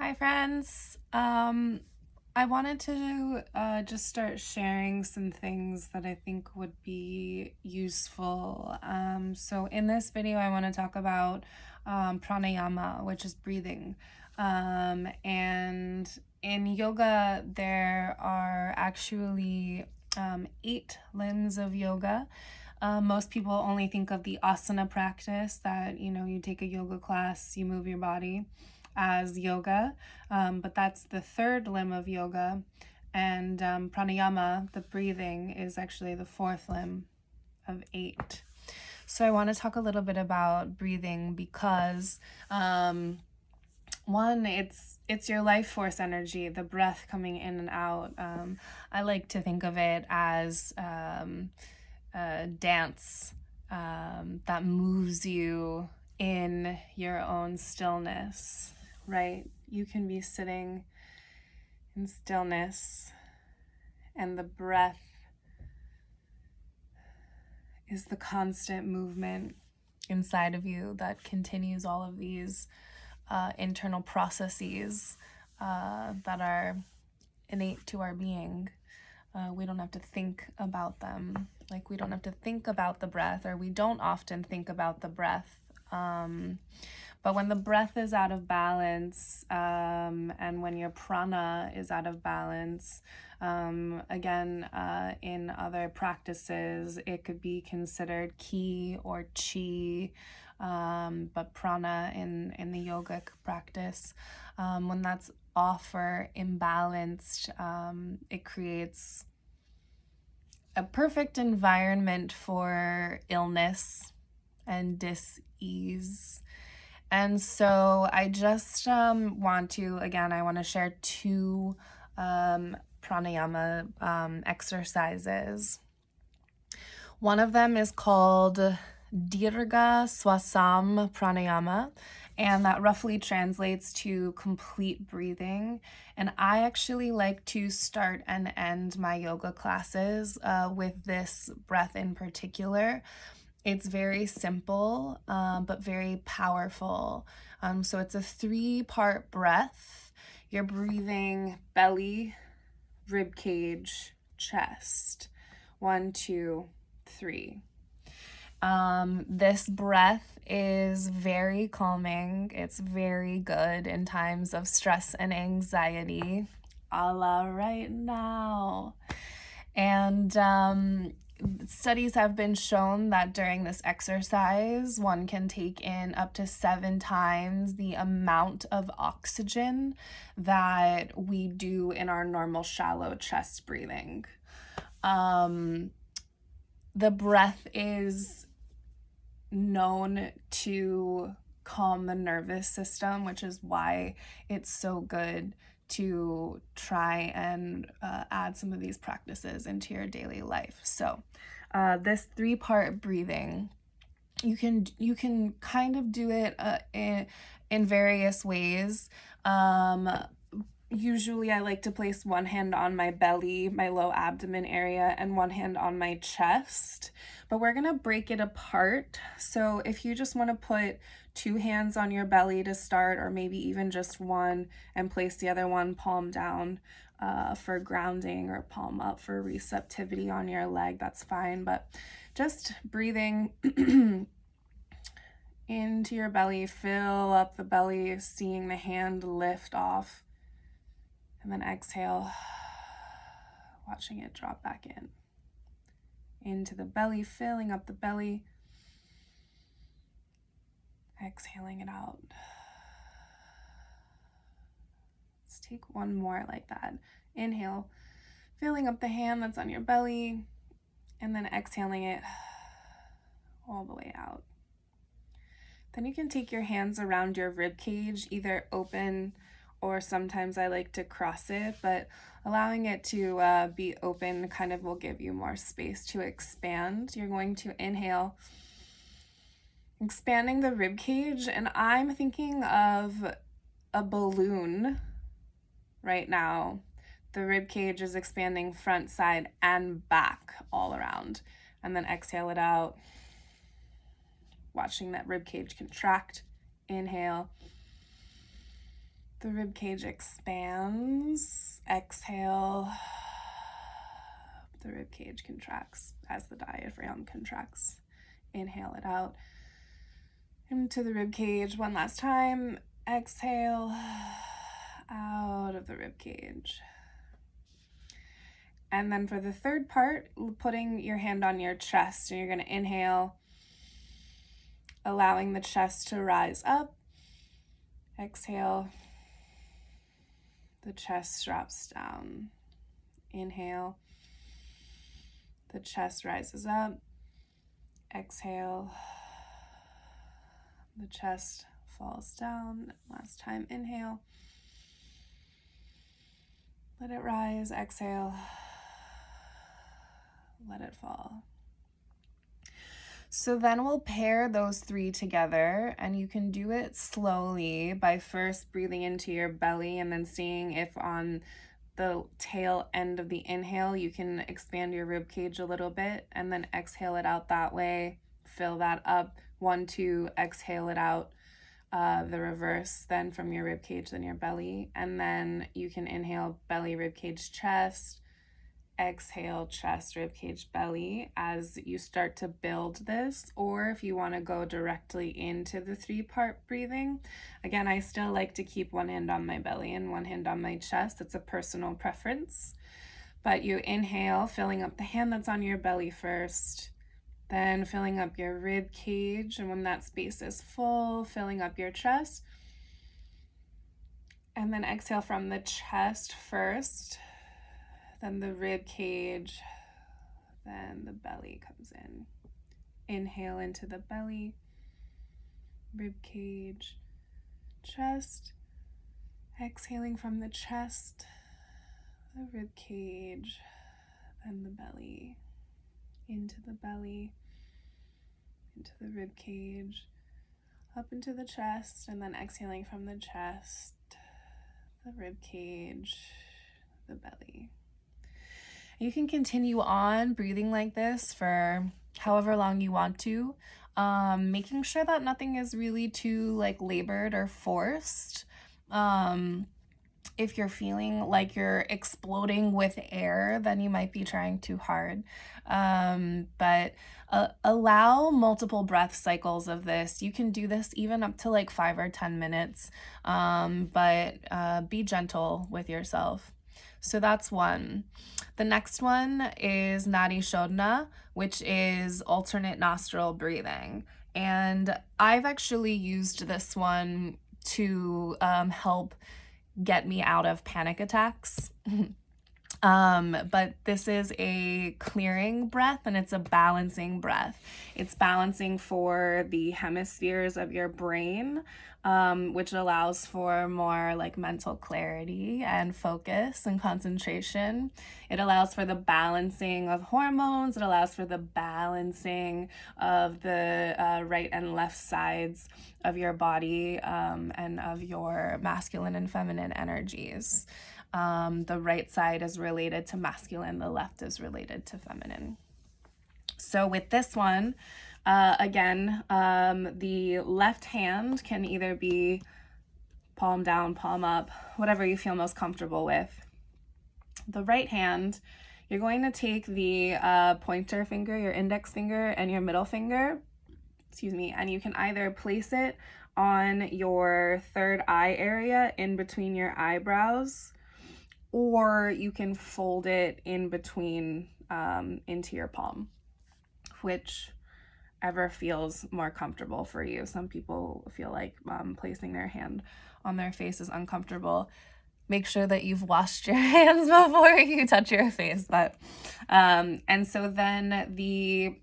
Hi, friends. I wanted to just start sharing some things that I think would be useful. So, in this video, I want to talk about pranayama, which is breathing. And in yoga, there are actually 8 limbs of yoga. Most people only think of the asana practice that, you take a yoga class, you move your body as yoga, but that's the third limb of yoga. And pranayama, the breathing, is actually the fourth limb of 8. So I want to talk a little bit about breathing because one, it's your life force energy, the breath coming in and out. I like to think of it as a dance that moves you in your own stillness, right? You can be sitting in stillness, and the breath is the constant movement inside of you that continues all of these internal processes that are innate to our being. We don't have to think about them. Like, we don't have to think about the breath, or we don't often think about the breath. But when the breath is out of balance, and when your prana is out of balance, again, in other practices, it could be considered ki or chi, but prana in the yogic practice, when that's off or imbalanced, it creates a perfect environment for illness and dis-ease. And so I just want to share 2 pranayama exercises. One of them is called Deerga Swasam Pranayama, and that roughly translates to complete breathing. And I actually like to start and end my yoga classes with this breath in particular. It's very simple, but very powerful. So it's a 3-part breath. You're breathing belly, rib cage, chest. 1, 2, 3. This breath is very calming. It's very good in times of stress and anxiety, a la right now. And studies have been shown that during this exercise, one can take in up to 7 times the amount of oxygen that we do in our normal shallow chest breathing. The breath is known to calm the nervous system, which is why it's so good to try and add some of these practices into your daily life. So this 3-part breathing, you can kind of do it in various ways. Usually I like to place one hand on my belly, my low abdomen area, and one hand on my chest, but we're gonna break it apart. So if you just want to put 2 hands on your belly to start, or maybe even just one, and place the other one palm down for grounding, or palm up for receptivity on your leg, that's fine. But just breathing into your belly, fill up the belly, seeing the hand lift off, and then exhale, watching it drop back in. Into the belly, filling up the belly, exhaling it out. Let's take one more like that. Inhale, filling up the hand that's on your belly, and then exhaling it all the way out. Then you can take your hands around your rib cage, either open, or sometimes I like to cross it, but allowing it to be open kind of will give you more space to expand. You're going to inhale, expanding the rib cage, and I'm thinking of a balloon right now. The rib cage is expanding front, side, and back all around. And then exhale it out, watching that rib cage contract. Inhale, The rib cage expands. Exhale. The rib cage contracts as the diaphragm contracts. Inhale it out into the rib cage one last time. Exhale out of the rib cage. And then for the third part, putting your hand on your chest, and you're going to inhale, allowing the chest to rise up. Exhale, the chest drops down. Inhale, the chest rises up. Exhale, the chest falls down. Last time, inhale. Let it rise. Exhale. Let it fall. So then we'll pair those three together, and you can do it slowly by first breathing into your belly and then seeing if on the tail end of the inhale you can expand your rib cage a little bit, and then exhale it out that way. Fill that up. 1, 2, exhale it out. The reverse then from your rib cage, then your belly, and then you can inhale belly, rib cage, chest. Exhale, chest, rib cage, belly as you start to build this. Or if you want to go directly into the 3-part breathing, again, I still like to keep one hand on my belly and one hand on my chest. It's a personal preference. But you inhale, filling up the hand that's on your belly first, then filling up your rib cage, and when that space is full, filling up your chest. And then exhale from the chest first, then the rib cage, then the belly comes in. Inhale into the belly, rib cage, chest. Exhaling from the chest, the rib cage, then the belly, into the belly, into the rib cage, up into the chest, and then exhaling from the chest, the rib cage, the belly. You can continue on breathing like this for however long you want to, making sure that nothing is really too labored or forced. If you're feeling like you're exploding with air, then you might be trying too hard. But allow multiple breath cycles of this. You can do this even up to 5 or 10 minutes, but be gentle with yourself. So that's one. The next one is Nadi Shodona, which is alternate nostril breathing. And I've actually used this one to help get me out of panic attacks. But this is a clearing breath, and it's a balancing breath. It's balancing for the hemispheres of your brain, which allows for more mental clarity and focus and concentration. It allows for the balancing of hormones. It allows for the balancing of the right and left sides of your body, and of your masculine and feminine energies. The right side is related to masculine, the left is related to feminine. So with this one, again, the left hand can either be palm down, palm up, whatever you feel most comfortable with. The right hand, you're going to take the pointer finger, your index finger, and your middle finger, and you can either place it on your third eye area in between your eyebrows, or you can fold it in between into your palm, whichever feels more comfortable for you. Some people feel like placing their hand on their face is uncomfortable. Make sure that you've washed your hands before you touch your face. And so then the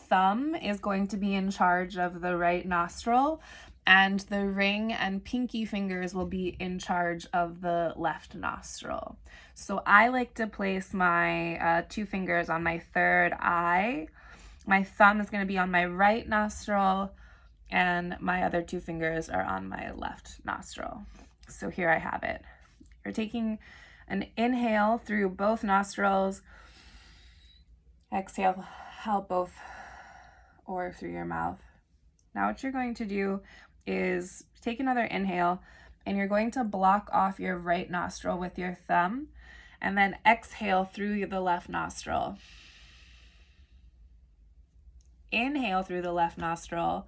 thumb is going to be in charge of the right nostril, and the ring and pinky fingers will be in charge of the left nostril. So I like to place my 2 fingers on my third eye. My thumb is going to be on my right nostril, and my other 2 fingers are on my left nostril. So here I have it. You're taking an inhale through both nostrils. Exhale out both or through your mouth. Now what you're going to do is take another inhale and you're going to block off your right nostril with your thumb, and then exhale through the left nostril. Inhale through the left nostril.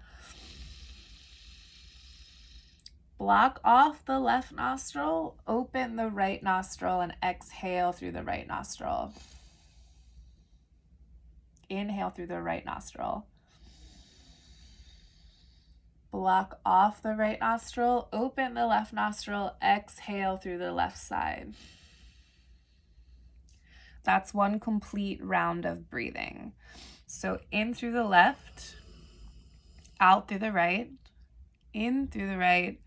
Block off the left nostril, open the right nostril, and exhale through the right nostril. Inhale through the right nostril. Block off the right nostril, open the left nostril, exhale through the left side. That's one complete round of breathing. So in through the left, out through the right, in through the right,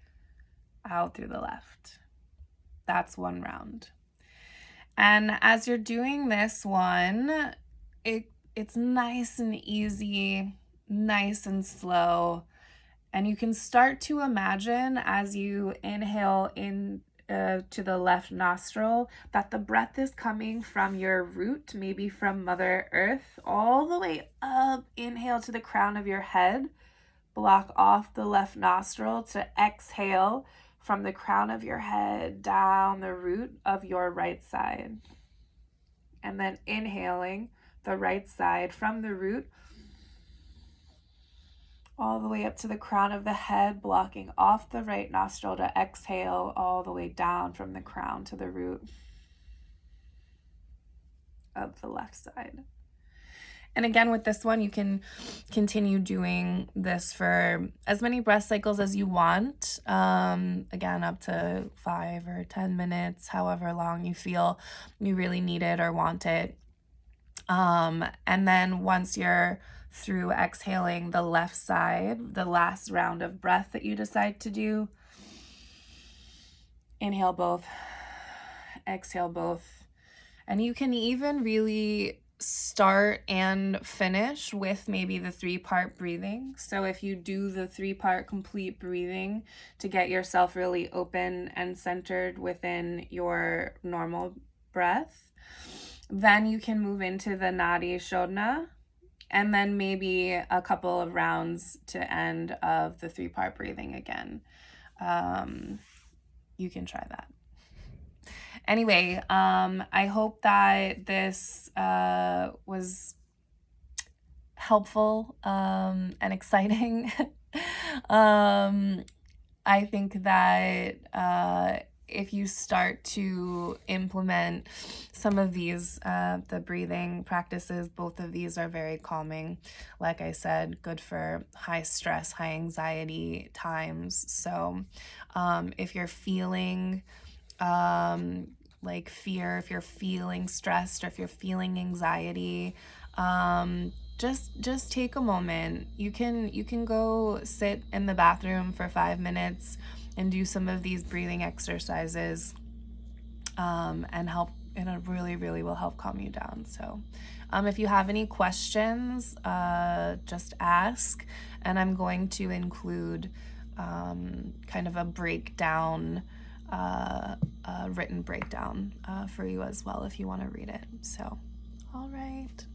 out through the left. That's one round. And as you're doing this one, it's nice and easy, nice and slow. And you can start to imagine as you inhale in to the left nostril that the breath is coming from your root, maybe from Mother Earth, all the way up. Inhale to the crown of your head. Block off the left nostril to exhale from the crown of your head down the root of your right side. And then inhaling the right side from the root all the way up to the crown of the head, blocking off the right nostril to exhale all the way down from the crown to the root of the left side. And again, with this one, you can continue doing this for as many breath cycles as you want. Again, up to 5 or 10 minutes, however long you feel you really need it or want it. And then once you're through exhaling the left side, the last round of breath that you decide to do, inhale both, exhale both. And you can even really start and finish with maybe the 3-part breathing. So if you do the 3-part complete breathing to get yourself really open and centered within your normal breath, then you can move into the Nadi Shodona, and then maybe a couple of rounds to end of the 3-part breathing again. You can try that. Anyway, I hope that this was helpful and exciting. I think that if you start to implement some of these, the breathing practices, both of these are very calming. Like I said, good for high stress, high anxiety times. So if you're feeling like fear, if you're feeling stressed, or if you're feeling anxiety, just take a moment. You can go sit in the bathroom for 5 minutes and do some of these breathing exercises, and it really will help calm you down. So if you have any questions, just ask, and I'm going to include kind of a breakdown, a written breakdown for you as well if you want to read it. So all right.